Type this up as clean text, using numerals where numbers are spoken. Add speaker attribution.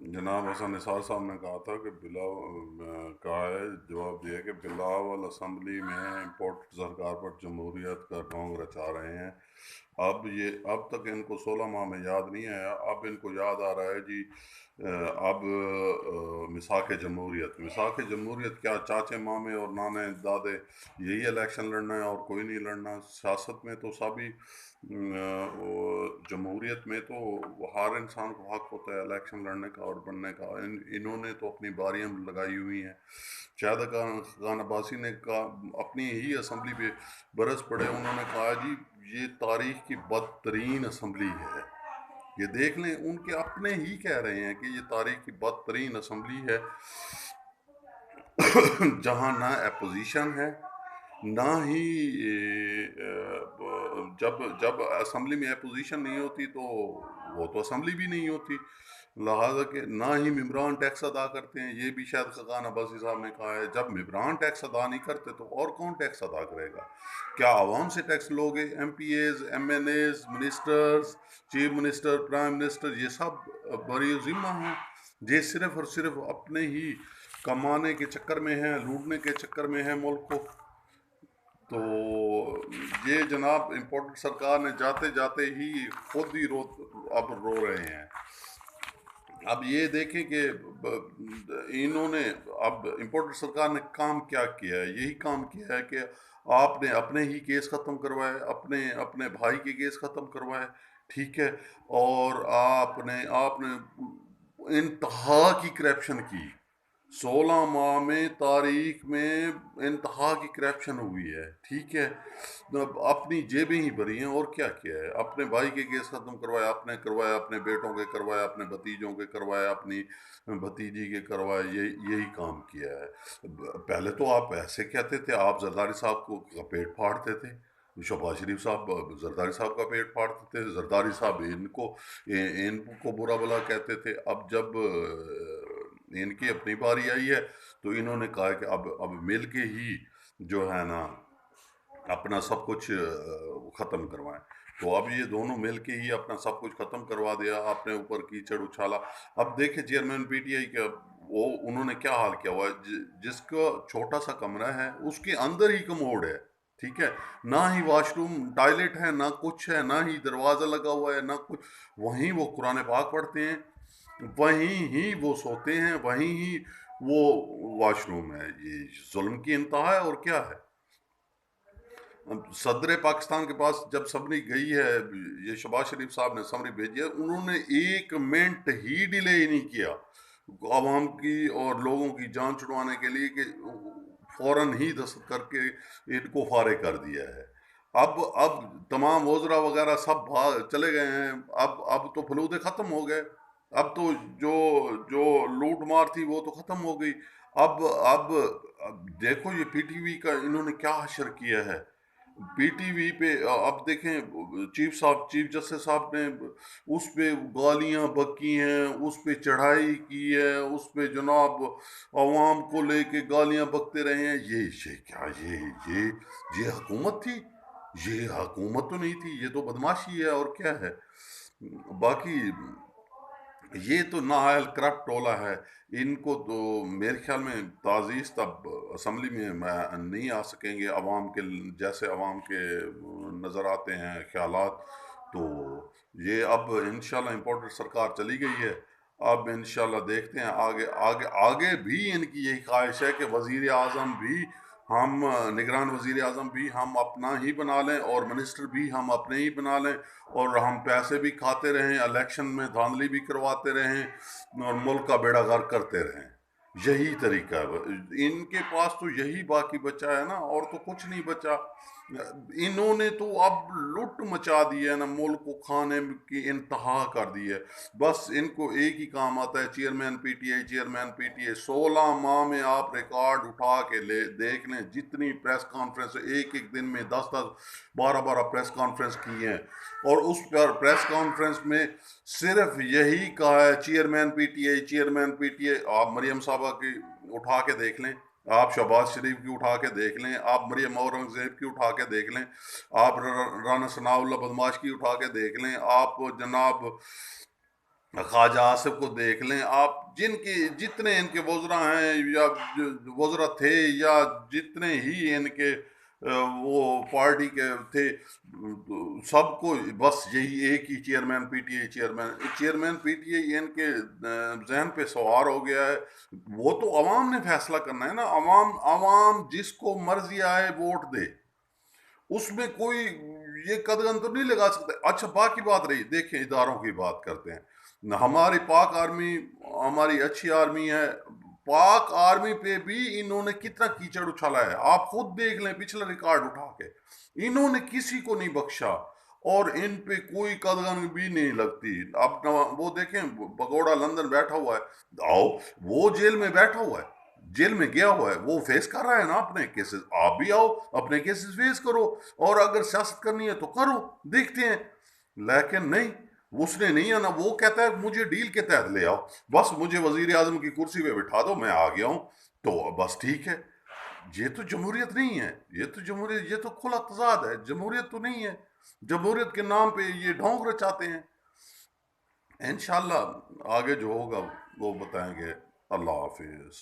Speaker 1: जनाब हसन निसार साहब ने कहा था कि कहा है, जवाब दिया कि बिलावल असम्बली में इम्पोर्ट सरकार पर जमहूरियत का ढोंग रचा रहे हैं। अब तक इनको 16 माह में याद नहीं आया, अब इनको याद आ रहा है जी। अब मिसाक जमहूरियत क्या, चाचे मामे और नाने दादे यही इलेक्शन लड़ना है और कोई नहीं लड़ना। सियासत में तो सभी जमहूरियत में तो हर इंसान को हक होता है इलेक्शन लड़ने का और बनने का। इन्होंने तो अपनी बारियां लगाई हुई हैं। शाहिद खान अब्बासी ने कहा अपनी ही असम्बली पे बरस पड़े, उन्होंने कहा जी ये तारीख की बदतरीन असम्बली है। ये देख लें, उनके अपने ही कह रहे हैं कि ये तारीख की बदतरीन असम्बली है जहां ना अपोजिशन है, ना ही जब जब असम्बली में अपोजिशन नहीं होती तो वो तो असम्बली भी नहीं होती। लिहाजा के ना ही मेम्बरान टैक्स अदा करते हैं। ये भी शायद खान अब्बासी साहब ने कहा है, जब मेम्बरान टैक्स अदा नहीं करते तो और कौन टैक्स अदा करेगा? क्या आवाम से टैक्स लोगे? M P As, M N As, ministers, chief minister, prime minister, ये सब बड़ी जिम्मा हैं। ये सिर्फ और सिर्फ अपने ही कमाने के चक्कर में है, लूटने के चक्कर में है मुल्क को। तो ये जनाब इम्पोर्टेड सरकार ने जाते जाते ही खुद ही अब रो रहे हैं। अब ये देखें कि इन्होंने अब इम्पोर्टेड सरकार ने काम क्या किया है। यही काम किया है कि आपने अपने ही केस ख़त्म करवाए, अपने अपने भाई के केस ख़त्म करवाए, ठीक है। और आपने आपने इंतहा की करप्शन की। 16 माह में तारीख में इंतहा की करप्शन हुई है, ठीक है। अपनी जेबें ही भरी हैं और क्या किया है। अपने भाई के केस खत्म करवाए, आपने करवाया, अपने बेटों के करवाए, अपने भतीजों के करवाए, अपनी भतीजी के करवाए, यही काम किया है। पहले तो आप ऐसे कहते थे, आप जरदारी साहब को का पेट फाड़ते थे, शहबाज शरीफ साहब जरदारी साहब का पेट फाड़ते थे, जरदारी साहब इनको बुरा भला कहते थे। अब जब इनकी अपनी बारी आई है तो इन्होंने कहा कि अब मिल के ही जो है ना अपना सब कुछ ख़त्म करवाएं। तो अब ये दोनों मिल के ही अपना सब कुछ ख़त्म करवा दिया, अपने ऊपर कीचड़ उछाला। अब देखे चेयरमैन पीटीआई का वो उन्होंने क्या हाल किया हुआ है। जिसका छोटा सा कमरा है उसके अंदर ही कमोड है, ठीक है। ना ही वॉशरूम टॉयलेट है, ना कुछ है, ना ही दरवाज़ा लगा हुआ है, ना कुछ। वहीं वो कुरान पाक पढ़ते हैं, वहीं ही वो सोते हैं, वहीं ही वो वॉशरूम है। ये जुल्म की इंतहा है और क्या है। सदर पाकिस्तान के पास जब समरी गई है, ये शहबाज शरीफ साहब ने समरी भेजी है, उन्होंने 1 मिनट ही डिले नहीं किया आवाम की और लोगों की जान छुड़वाने के लिए कि फौरन ही दस्तखत करके इनको फारे कर दिया है। अब तमाम वज़रा वगैरह सब भाग चले गए हैं। अब तो फलूदे ख़त्म हो गए। अब तो जो जो लूट मार थी वो तो ख़त्म हो गई। अब देखो ये पीटीवी का इन्होंने क्या हशर किया है। पीटीवी पे अब देखें, चीफ जस्टिस साहब ने उस पे गालियां बकी हैं, उस पे चढ़ाई की है, उस पे जनाब अवाम को लेके गालियां बकते रहे हैं। ये क्या, ये हुकूमत थी? ये हुकूमत तो नहीं थी, ये तो बदमाशी है और क्या है। बाकी ये तो नाअहल करप्ट टोला है। इनको तो मेरे ख्याल में ताज़ीज़ तब असम्बली में नहीं आ सकेंगे अवाम के, जैसे अवाम के नज़र आते हैं ख्यालात। तो ये अब इंशाल्लाह इम्पोर्टेड सरकार चली गई है। अब इंशाल्लाह देखते हैं आगे आगे आगे भी इनकी यही ख्वाहिश है कि वज़ीर आज़म भी हम निगरान वज़ीर आज़म भी हम अपना ही बना लें और मिनिस्टर भी हम अपने ही बना लें, और हम पैसे भी खाते रहें, इलेक्शन में धांधली भी करवाते रहें और मुल्क का बेड़ा गर्क करते रहें। यही तरीका है इनके पास, तो यही बाकी बचा है ना, और तो कुछ नहीं बचा। इन्होंने तो अब लुट मचा दी है ना, मुल्क को खाने की इंतहा कर दी है। बस इनको एक ही काम आता है, चेयरमैन पीटीआई, चेयरमैन पीटीआई। 16 माह में आप रिकॉर्ड उठा के ले देख लें, जितनी प्रेस कॉन्फ्रेंस एक एक दिन में 10-10 12-12 प्रेस कॉन्फ्रेंस की हैं, और उस पर प्रेस कॉन्फ्रेंस में सिर्फ यही कहा है चेयरमैन पीटीआई, चेयरमैन पीटीआई। आप मरियम साहबा की उठा के देख लें, आप शहबाज शरीफ की उठा के देख लें, आप मरियम औरंगजेब की उठा के देख लें, आप राना सनाउल्लाह बदमाश की उठा के देख लें, आप जनाब خواجہ آصف کو دیکھ لیں آپ، جن کے جتنے ان کے وزراء ہیں یا وزراء تھے یا جتنے ہی ان کے وہ پارٹی کے تھے، سب کو بس یہی ایک ہی chairman P T I, chairman P T I ان کے ذہن پہ سوار ہو گیا ہے۔ وہ تو عوام نے فیصلہ کرنا ہے نا، عوام جس کو مرضی آئے ووٹ دے، اس میں کوئی یہ قدغن تو نہیں لگا سکتا۔ اچھا باقی بات رہی، دیکھیں اداروں کی بات کرتے ہیں، ہماری پاک آرمی ہماری اچھی آرمی ہے، پاک آرمی پہ بھی انہوں نے کتنا کیچڑ اچھالا ہے، آپ خود دیکھ لیں پچھلا ریکارڈ اٹھا کے، انہوں نے کسی کو نہیں بخشا، اور ان پہ کوئی قدغن بھی نہیں لگتی۔ اب وہ دیکھیں بگوڑا لندن بیٹھا ہوا ہے، آؤ وہ جیل میں بیٹھا ہوا ہے، جیل میں گیا ہوا ہے، وہ فیس کر رہا ہے نا اپنے کیسز، آپ بھی آؤ اپنے کیسز فیس کرو، اور اگر سیاست کرنی ہے تو کرو، دیکھتے ہیں۔ لیکن نہیں، اس نے نہیں آنا، وہ کہتا ہے مجھے ڈیل کے تحت لے آؤ، بس مجھے وزیر اعظم کی کرسی پہ بٹھا دو، میں آ گیا ہوں، تو بس ٹھیک ہے۔ یہ تو جمہوریت نہیں ہے، یہ تو جمہوریت، یہ تو کھلا تضاد ہے، جمہوریت تو نہیں ہے۔ جمہوریت کے نام پہ یہ ڈھونگ رچاتے ہیں۔ انشاءاللہ آگے جو ہوگا وہ بتائیں گے۔ اللہ حافظ۔